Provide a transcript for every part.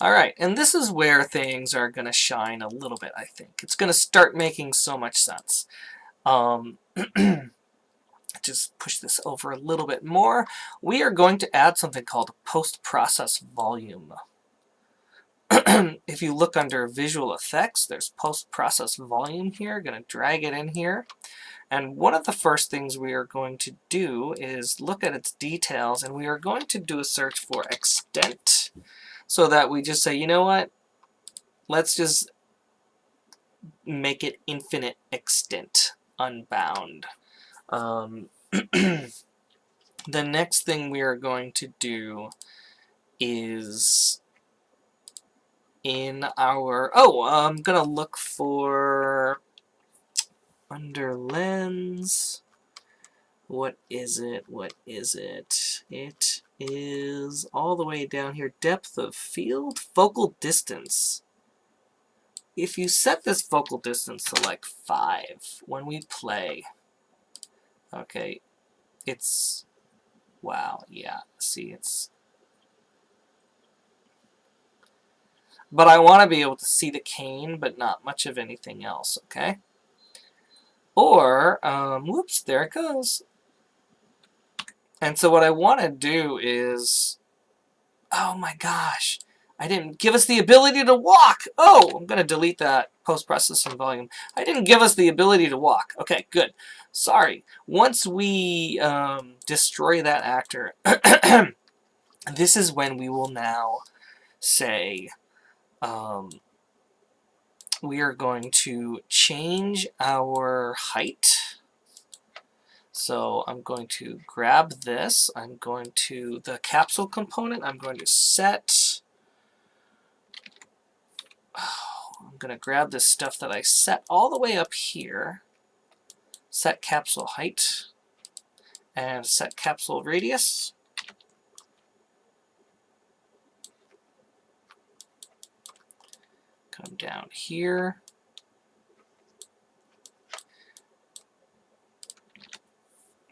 All right, and this is where things are going to shine a little bit, I think. It's going to start making so much sense. Um, just push this over a little bit more. We are going to add something called post-process volume. If you look under visual effects, there's post-process volume here. Going to drag it in here. And one of the first things we are going to do is look at its details, and we are going to do a search for extent so that we just say, you know what, let's just make it infinite extent, unbound. The next thing we are going to do is in our, I'm going to look for under lens. What is it? What is it? It is all the way down here. Depth of field, focal distance. If you set this focal distance to like 5 when we play, okay, it's, wow, yeah, see, it's, but I want to be able to see the cane, but not much of anything else, okay? Or, whoops, there it goes. And so what I want to do is, oh my gosh, I didn't give us the ability to walk. Oh, I'm going to delete that post-processing volume. I didn't give us the ability to walk. Okay, good. Sorry. Once we destroy that actor, this is when we will now say we are going to change our height. So I'm going to grab this. I'm going to the capsule component. I'm going to set. I'm going to grab this stuff that I set all the way up here. Set capsule height and set capsule radius. Come down here.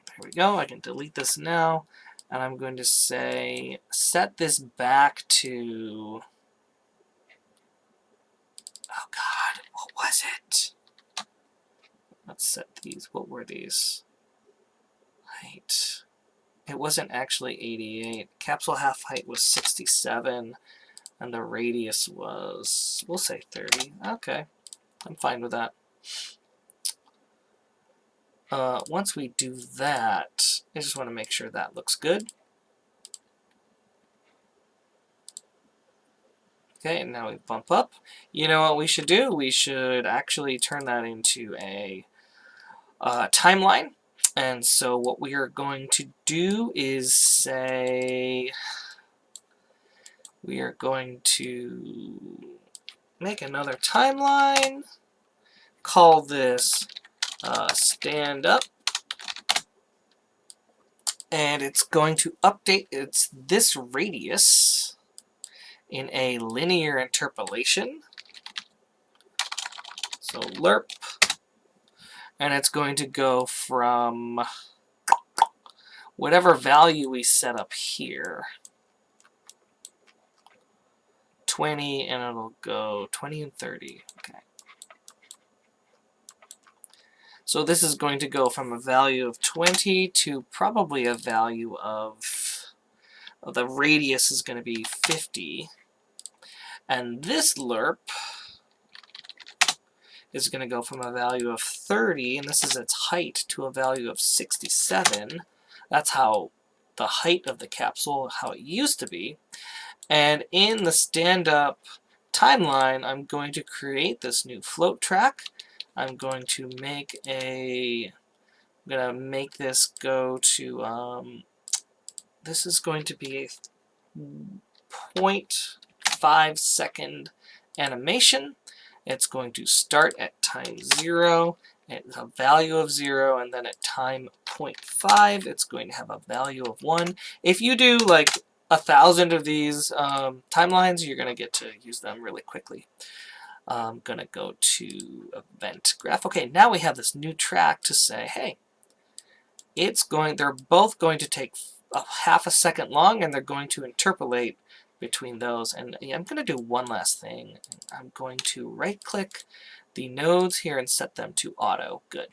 There we go. I can delete this now. And I'm going to say set this back to, oh God, what was it? Let's set these. What were these? Height. It wasn't actually 88. Capsule half height was 67. And the radius was, we'll say 30. Okay, I'm fine with that. Once we do that, I just want to make sure that looks good. Okay, and now we bump up. You know what we should do? We should actually turn that into a timeline. And so what we are going to do is say we are going to make another timeline, call this stand up, and it's going to update this radius in a linear interpolation. So lerp, and it's going to go from whatever value we set up here, 20, and it'll go 20 and 30. Okay. So this is going to go from a value of 20 to probably a value of the radius is going to be 50. And this lerp is going to go from a value of 30, and this is its height, to a value of 67. That's how the height of the capsule, how it used to be. And in the stand-up timeline, I'm going to create this new float track. I'm going to make this go to, this is going to be a 0.5 second animation. It's going to start at time 0, it's a value of 0, and then at time 0.5, it's going to have a value of 1. If you do like 1,000 of these timelines, you're going to get to use them really quickly. I'm going to go to event graph. Okay, now we have this new track to say, hey, they're both going to take a half a second long, and they're going to interpolate between those. And yeah, I'm going to do one last thing. I'm going to right-click the nodes here and set them to auto. Good.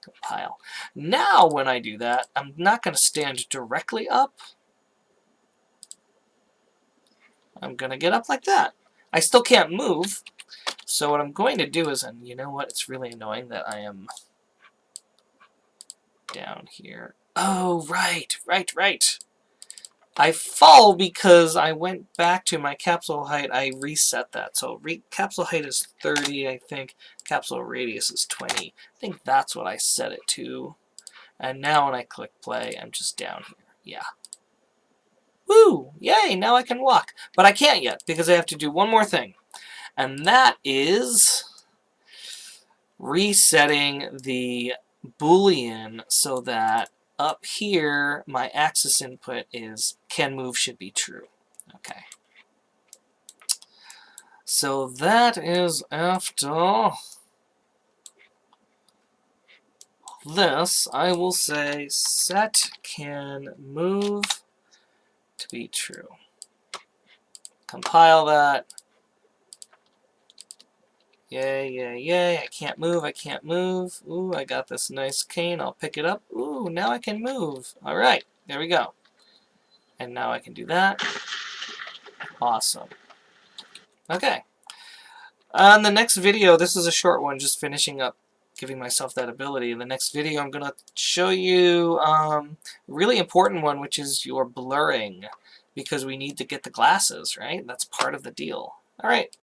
Compile. Now when I do that, I'm not going to stand directly up. I'm going to get up like that. I still can't move. So what I'm going to do is, and you know what, it's really annoying that I am down here. Oh, right. I fall because I went back to my capsule height. I reset that. So capsule height is 30, I think. Capsule radius is 20. I think that's what I set it to. And now when I click play, I'm just down here. Yeah. Woo! Yay! Now I can walk. But I can't yet because I have to do one more thing. And that is resetting the Boolean so that up here my axis input is can move should be true. Okay. So that is after this, I will say set can move to be true. Compile that. Yay. I can't move. Ooh, I got this nice cane. I'll pick it up. Ooh, now I can move. Alright, there we go. And now I can do that. Awesome. Okay. On the next video, this is a short one, just finishing up, giving myself that ability. In the next video, I'm going to show you a really important one, which is your blurring, because we need to get the glasses, right? That's part of the deal. Alright.